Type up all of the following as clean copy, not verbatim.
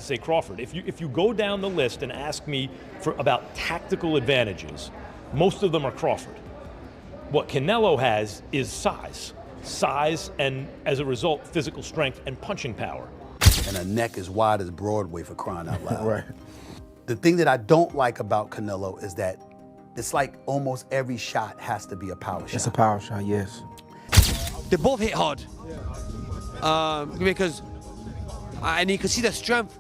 say Crawford. If you go down the list and ask me about tactical advantages, most of them are Crawford. What Canelo has is size, and as a result, physical strength and punching power. And a neck as wide as Broadway, for crying out loud. Right. The thing that I don't like about Canelo is that it's like almost every shot has to be a power shot. It's a power shot, yes. They both hit hard. Because and you can see the strength.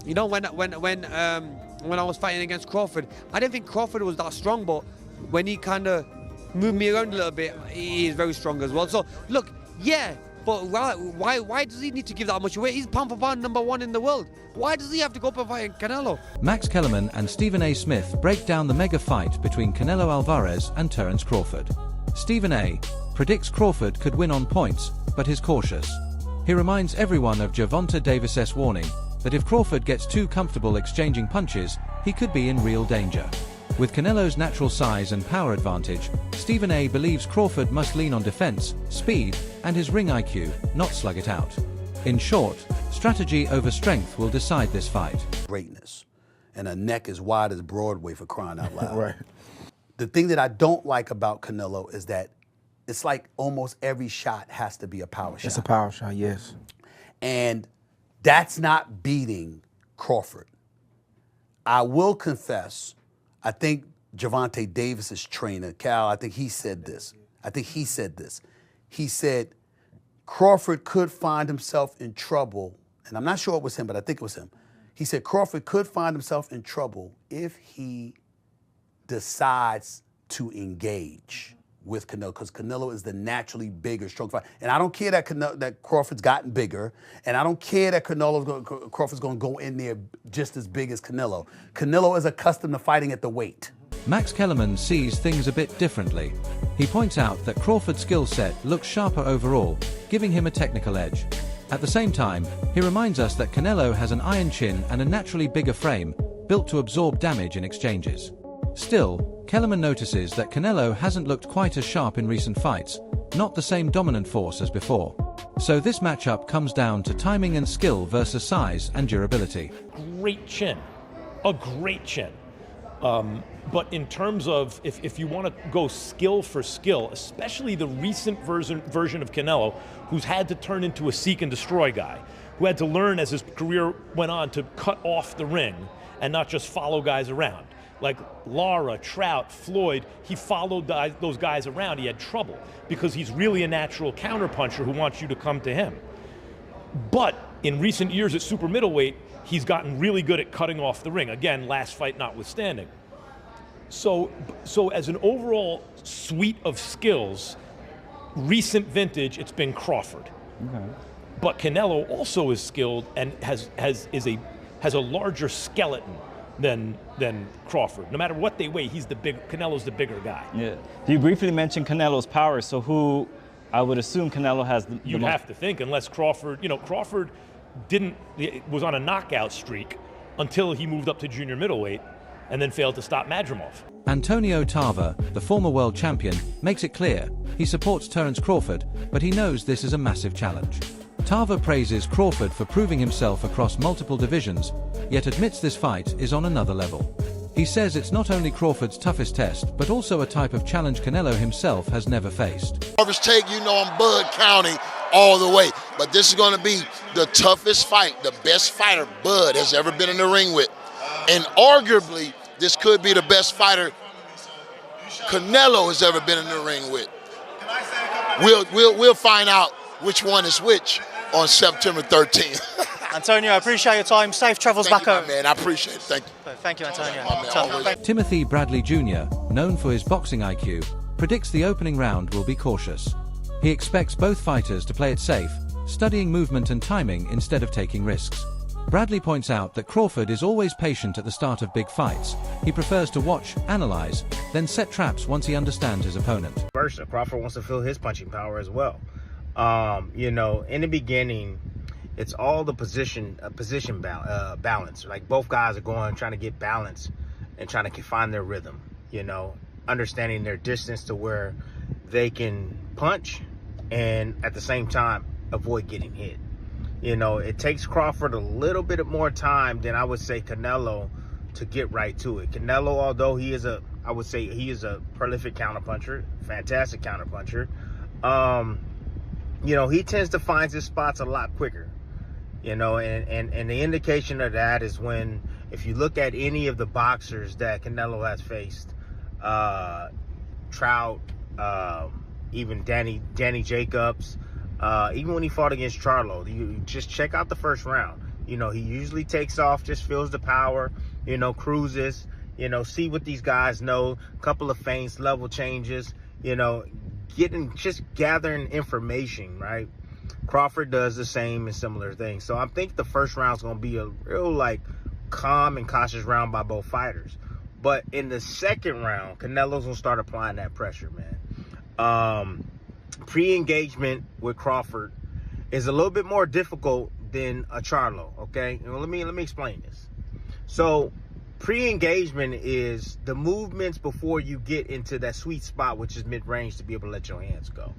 You know, when I was fighting against Crawford, I didn't think Crawford was that strong, but when he kind of moved me around a little bit, he is very strong as well. So look, yeah, but why does he need to give that much away? He's pound for pound #1 in the world. Why does he have to go up and fight Canelo? Max Kellerman and Stephen A. Smith break down the mega fight between Canelo Alvarez and Terence Crawford. Stephen A. predicts Crawford could win on points, but is cautious. He reminds everyone of Gervonta Davis's warning that if Crawford gets too comfortable exchanging punches, he could be in real danger. With Canelo's natural size and power advantage, Stephen A. believes Crawford must lean on defense, speed, and his ring IQ, not slug it out. In short, strategy over strength will decide this fight. Greatness. And a neck as wide as Broadway, for crying out loud. Right. The thing that I don't like about Canelo is that it's like almost every shot has to be a power shot. It's a power shot, yes. And that's not beating Crawford. I will confess, I think Gervonta Davis's trainer, Cal, I think he said this. He said Crawford could find himself in trouble, and I'm not sure it was him, but I think it was him. He said Crawford could find himself in trouble if he decides to engage with Canelo, because Canelo is the naturally bigger, strong fighter. And I don't care that Crawford's gotten bigger, and I don't care that Crawford's going to go in there just as big as Canelo. Canelo is accustomed to fighting at the weight. Max Kellerman sees things a bit differently. He points out that Crawford's skill set looks sharper overall, giving him a technical edge. At the same time, he reminds us that Canelo has an iron chin and a naturally bigger frame, built to absorb damage in exchanges. Still, Kellerman notices that Canelo hasn't looked quite as sharp in recent fights, not the same dominant force as before. So this matchup comes down to timing and skill versus size and durability. Great chin, a great chin. But in terms of, if you want to go skill for skill, especially the recent version of Canelo, who's had to turn into a seek and destroy guy, who had to learn as his career went on to cut off the ring and not just follow guys around. Like Lara, Trout, Floyd, he followed those guys around. He had trouble because he's really a natural counterpuncher who wants you to come to him. But in recent years at super middleweight, he's gotten really good at cutting off the ring. Again, last fight notwithstanding. So as an overall suite of skills, recent vintage, it's been Crawford. Okay. But Canelo also is skilled and has a larger skeleton than Crawford. No matter what they weigh, Canelo's the bigger guy. Yeah. You briefly mentioned Canelo's power, so who I would assume Canelo has the You'd have to think, unless Crawford, Crawford was on a knockout streak until he moved up to junior middleweight and then failed to stop Madrimov. Antonio Tarver, the former world champion, makes it clear he supports Terence Crawford, but he knows this is a massive challenge. Tarver praises Crawford for proving himself across multiple divisions, yet admits this fight is on another level. He says it's not only Crawford's toughest test, but also a type of challenge Canelo himself has never faced. Harvest Take, I'm Bud County all the way, but this is going to be the toughest fight, the best fighter Bud has ever been in the ring with. And arguably, this could be the best fighter Canelo has ever been in the ring with. We'll find out which one is which on September 13th. Antonio, I appreciate your time. Safe travels back home. Man, I appreciate it. Thank you. Thank you, Antonio. Timothy Bradley Jr., known for his boxing IQ, predicts the opening round will be cautious. He expects both fighters to play it safe, studying movement and timing instead of taking risks. Bradley points out that Crawford is always patient at the start of big fights. He prefers to watch, analyze, then set traps once he understands his opponent. Versa, Crawford wants to feel his punching power as well. In the beginning, it's all the position balance. Like both guys are trying to get balance and trying to find their rhythm, understanding their distance to where they can punch and at the same time avoid getting hit. You know, it takes Crawford a little bit more time than I would say Canelo to get right to it. Canelo, although I would say he is a prolific counterpuncher, fantastic counterpuncher. You know, he tends to find his spots a lot quicker. You know, and the indication of that is when, if you look at any of the boxers that Canelo has faced, Trout, even Danny Jacobs, even when he fought against Charlo, you just check out the first round. You know, he usually takes off, just feels the power, you know, cruises, you know, see what these guys know, couple of feints, level changes, you know, just gathering information, right? Crawford does the same and similar things. So I think the first round's going to be a real, like, calm and cautious round by both fighters. But in the second round, Canelo's going to start applying that pressure, man. Pre-engagement with Crawford is a little bit more difficult than a Charlo, okay? Let me explain this. So pre-engagement is the movements before you get into that sweet spot, which is mid-range, to be able to let your hands go,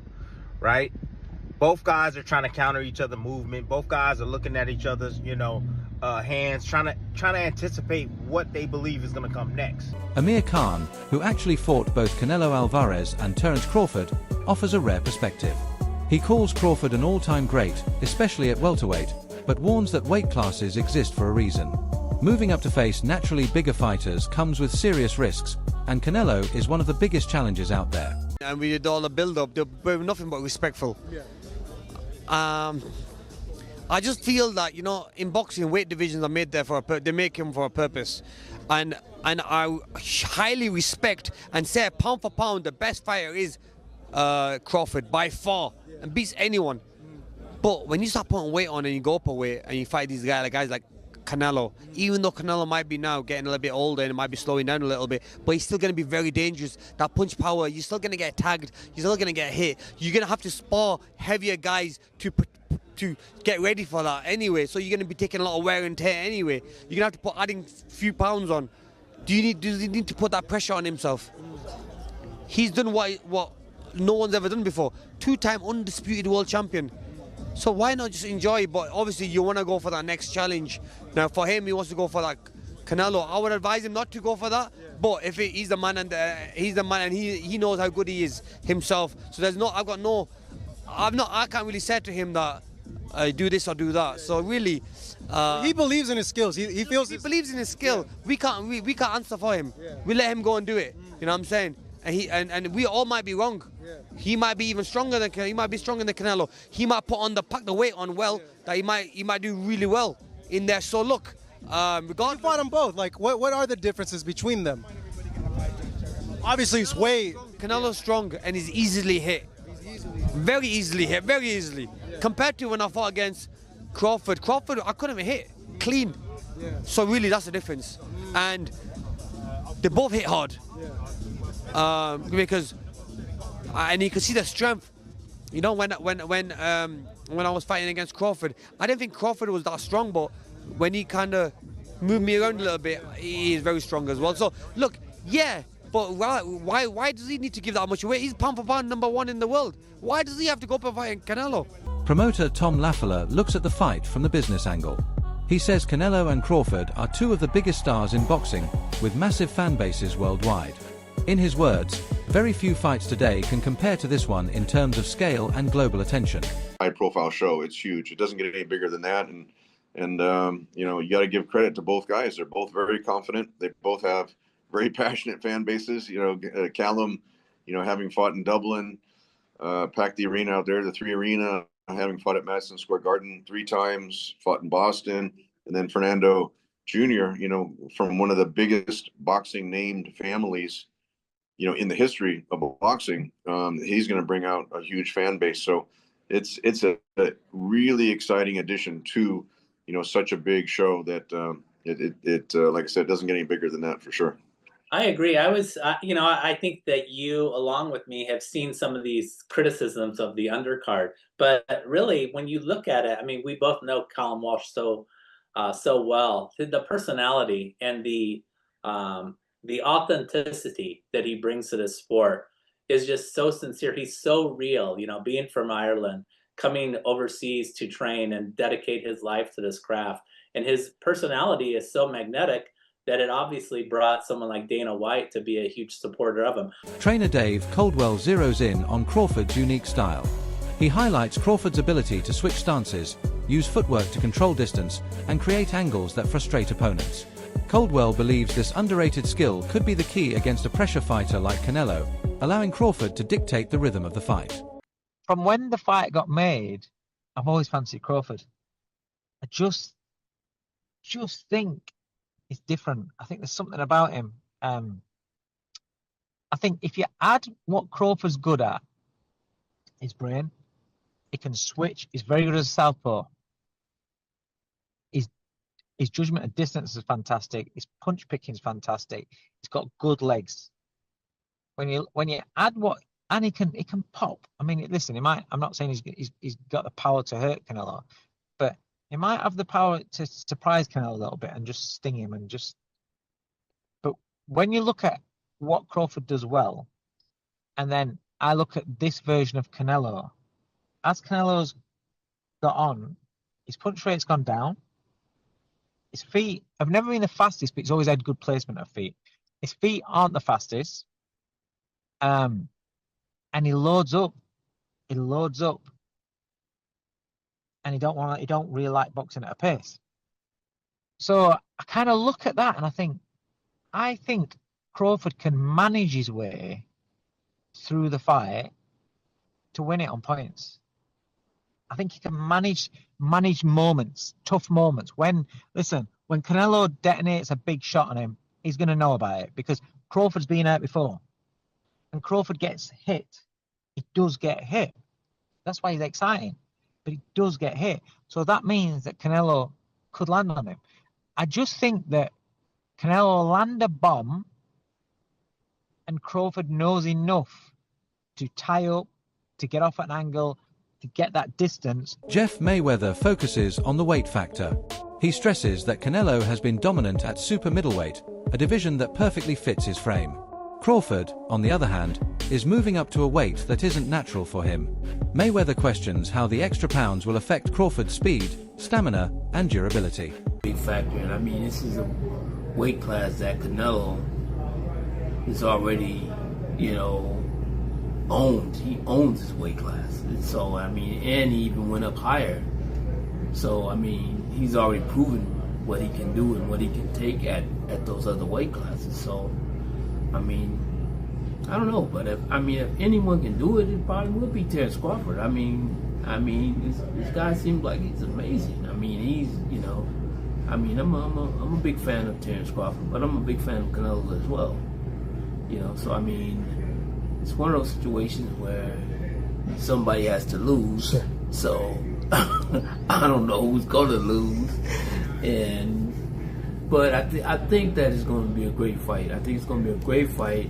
right? Both guys are trying to counter each other movement. Both guys are looking at each other's, you know, hands, trying to anticipate what they believe is going to come next. Amir Khan, who actually fought both Canelo Alvarez and Terence Crawford, offers a rare perspective. He calls Crawford an all-time great, especially at welterweight, but warns that weight classes exist for a reason. Moving up to face naturally bigger fighters comes with serious risks, and Canelo is one of the biggest challenges out there. And we did all the build-up. They were nothing but respectful. Yeah. I just feel that, you know, in boxing, weight divisions are made there they make them for a purpose, and I highly respect and say pound for pound the best fighter is Crawford by far, and beats anyone. But when you start putting weight on and you go up a weight and you fight these guys like Canelo, even though Canelo might be now getting a little bit older and it might be slowing down a little bit, but he's still going to be very dangerous. That punch power, you're still going to get tagged, you're still going to get hit. You're going to have to spar heavier guys to get ready for that anyway, so you're going to be taking a lot of wear and tear anyway. You're going to have to adding a few pounds on. Does he need to put that pressure on himself? He's done what no one's ever done before. 2-time undisputed world champion. So why not just enjoy? But obviously you want to go for that next challenge. Now for him, he wants to go for that Canelo. I would advise him not to go for that. Yeah. But if he's the man and he knows how good he is himself. So I can't really say to him that do this or do that. So really, he believes in his skills. He believes in his skill. Yeah. We can't answer for him. Yeah. We let him go and do it. You know what I'm saying? And we all might be wrong. Yeah. He might be even stronger than Canelo. He might pack the weight on well, that he might do really well in there. So look, regardless, you fought them both. Like what are the differences between them? Obviously, he's Canelo's strong and he's easily hit. Very easily hit, very easily. Yeah. Compared to when I fought against Crawford, I couldn't even hit clean. Yeah. So really, that's the difference. And they both hit hard. Yeah. Because and you can see the strength. You know, when I was fighting against Crawford, I didn't think Crawford was that strong, but when he kind of moved me around a little bit, he is very strong as well. So look, yeah, but why does he need to give that much away? He's pound for pound #1 in the world. Why does he have to go up and fight Canelo? Promoter Tom Laffeler looks at the fight from the business angle. He says Canelo and Crawford are two of the biggest stars in boxing, with massive fan bases worldwide. In his words, very few fights today can compare to this one in terms of scale and global attention. High-profile show, it's huge. It doesn't get any bigger than that, and you know, you got to give credit to both guys. They're both very confident. They both have very passionate fan bases. You know, Callum, you know, having fought in Dublin, packed the arena out there, the 3 Arena, having fought at Madison Square Garden 3 times, fought in Boston, and then Fernando Jr., you know, from one of the biggest boxing named families, you know, in the history of boxing. He's going to bring out a huge fan base. So it's a really exciting addition to, you know, such a big show that like I said, doesn't get any bigger than that for sure. I agree. You know, I think that you, along with me, have seen some of these criticisms of the undercard. But really, when you look at it, I mean, we both know Callum Walsh so well. The personality and the authenticity that he brings to this sport is just so sincere. He's so real. You know, being from Ireland coming overseas to train and dedicate his life to this craft. And his personality is so magnetic that it obviously brought someone like Dana White to be a huge supporter of him. Trainer Dave Coldwell zeroes in on Crawford's unique style. He highlights Crawford's ability to switch stances, use footwork to control distance, and create angles that frustrate opponents. Coldwell believes this underrated skill could be the key against a pressure fighter like Canelo, allowing Crawford to dictate the rhythm of the fight. From when the fight got made, I've always fancied Crawford. I just think it's different. I think there's something about him. I think if you add what Crawford's good at, his brain, he can switch. He's very good as a southpaw. His judgment of distance is fantastic. His punch picking is fantastic. He's got good legs. When you add what, and he can pop. I mean, listen, I'm not saying he's got the power to hurt Canelo, but he might have the power to surprise Canelo a little bit and just sting him and just. But when you look at what Crawford does well, and then I look at this version of Canelo, as Canelo's got on, his punch rate's gone down. His feet have never been the fastest, but he's always had good placement of feet. His feet aren't the fastest. And he loads up. And he don't really like boxing at a pace. So I kind of look at that and I think Crawford can manage his way through the fight to win it on points. I think he can manage moments, tough moments. When Canelo detonates a big shot on him, he's going to know about it because Crawford's been hurt before. And Crawford gets hit. He does get hit. That's why he's exciting. But he does get hit. So that means that Canelo could land on him. I just think that Canelo will land a bomb and Crawford knows enough to tie up, to get off at an angle, to get that distance. Jeff Mayweather focuses on the weight factor. He stresses that Canelo has been dominant at super middleweight, a division that perfectly fits his frame. Crawford, on the other hand, is moving up to a weight that isn't natural for him. Mayweather questions how the extra pounds will affect Crawford's speed, stamina, and durability. Big factor, and I mean, this is a weight class that Canelo is already, owned. He owns his weight class. And so, I mean, and he even went up higher. So, I mean, he's already proven what he can do and what he can take at those other weight classes. So, I mean, I don't know, but if anyone can do it, it probably would be Terence Crawford. I mean, this guy seems like he's amazing. I mean, I'm a big fan of Terence Crawford, but I'm a big fan of Canelo as well. So I mean, it's one of those situations where somebody has to lose. So I don't know who's gonna lose, but I think that it's going to be a great fight. I think it's going to be a great fight.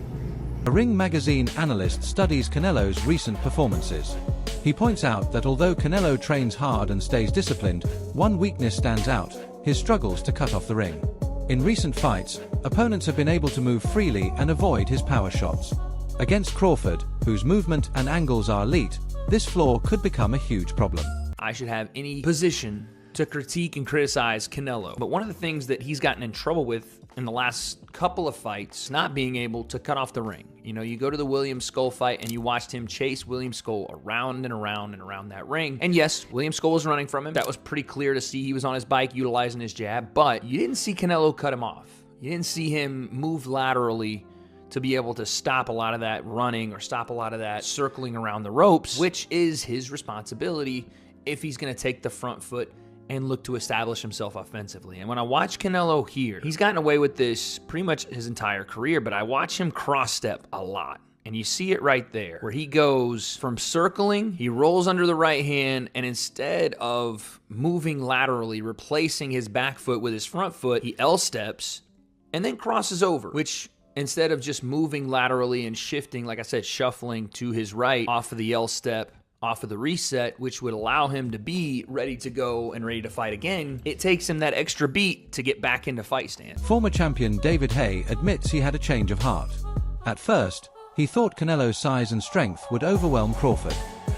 A Ring magazine analyst studies Canelo's recent performances. He points out that although Canelo trains hard and stays disciplined, one weakness stands out: his struggles to cut off the ring. In recent fights, opponents have been able to move freely and avoid his power shots. Against Crawford, whose movement and angles are elite, this flaw could become a huge problem. I should have any position to critique and criticize Canelo. But one of the things that he's gotten in trouble with in the last couple of fights, not being able to cut off the ring. You go to the William Skull fight and you watched him chase William Skull around and around and around that ring. And yes, William Skull was running from him. That was pretty clear to see. He was on his bike utilizing his jab, but you didn't see Canelo cut him off. You didn't see him move laterally to be able to stop a lot of that running or stop a lot of that circling around the ropes, which is his responsibility if he's going to take the front foot and look to establish himself offensively. And when I watch Canelo here, he's gotten away with this pretty much his entire career, but I watch him cross-step a lot. And you see it right there, where he goes from circling, he rolls under the right hand, and instead of moving laterally, replacing his back foot with his front foot, he L-steps and then crosses over, which instead of just moving laterally and shifting, like I said, shuffling to his right off of the L-step, off of the reset, which would allow him to be ready to go and ready to fight again, it takes him that extra beat to get back into fight stance. Former champion David Haye admits he had a change of heart. At first, he thought Canelo's size and strength would overwhelm Crawford.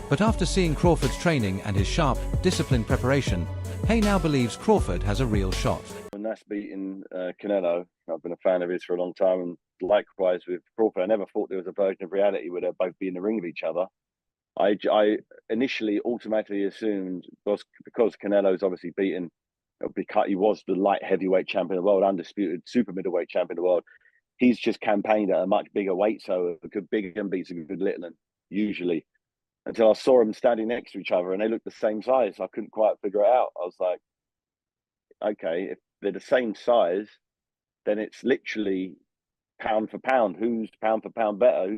But after seeing Crawford's training and his sharp, disciplined preparation, Hay now believes Crawford has a real shot. When that's beating Canelo, I've been a fan of his for a long time, and likewise with Crawford, I never thought there was a version of reality where they'd both be in the ring with each other. I initially automatically assumed, because Canelo's obviously beaten, he was the light heavyweight champion of the world, undisputed super middleweight champion of the world. He's just campaigned at a much bigger weight, so a good big one beats a good little one, usually. Until I saw them standing next to each other, and they looked the same size. I couldn't quite figure it out. I was like, okay, if they're the same size, then it's literally pound for pound. Who's pound for pound better?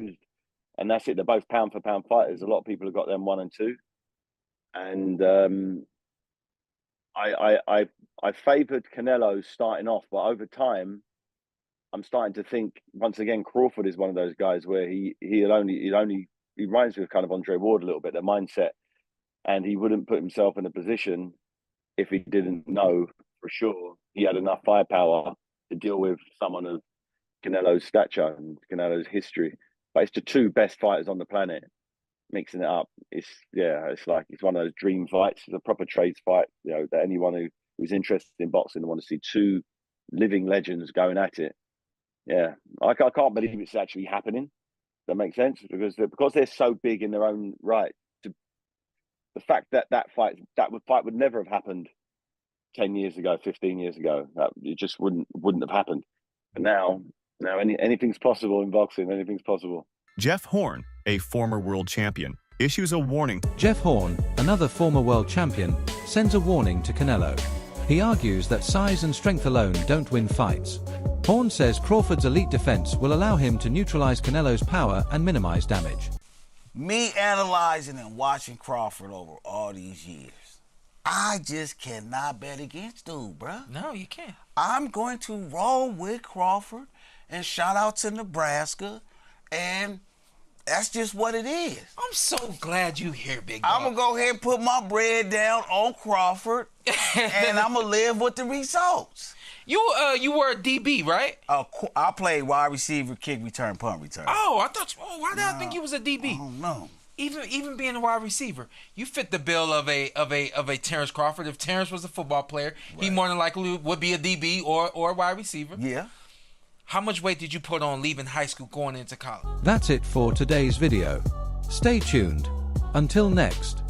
And that's it. They're both pound for pound fighters. A lot of people have got them 1 and 2, and I favoured Canelo starting off, but over time, I'm starting to think once again Crawford is one of those guys where he reminds me of kind of Andre Ward a little bit, their mindset, and he wouldn't put himself in a position if he didn't know for sure he had enough firepower to deal with someone of Canelo's stature and Canelo's history. But it's the two best fighters on the planet mixing it up. It's like it's one of those dream fights. It's a proper trades fight. That anyone who's interested in boxing and want to see two living legends going at it. Yeah, I can't believe it's actually happening. That makes sense because they're so big in their own right. The fact that fight would never have happened 10 years ago, 15 years ago. It just wouldn't have happened. And now anything's possible in boxing. Anything's possible. Jeff Horn, a former world champion, issues a warning. Jeff Horn, another former world champion, sends a warning to Canelo. He argues that size and strength alone don't win fights. Horn says Crawford's elite defense will allow him to neutralize Canelo's power and minimize damage. Me analyzing and watching Crawford over all these years, I just cannot bet against dude, bruh. No, you can't. I'm going to roll with Crawford, and shout out to Nebraska, and that's just what it is. I'm so glad you here, big dog. I'm going to go ahead and put my bread down on Crawford, and I'm going to live with the results. You were a DB, right? I played wide receiver, kick return, punt return. Oh, I thought. Why did I think you was a DB? I don't know. Even being a wide receiver, you fit the bill of a Terence Crawford. If Terence was a football player, he more than likely would be a DB or a wide receiver. Yeah. How much weight did you put on leaving high school going into college? That's it for today's video. Stay tuned. Until next.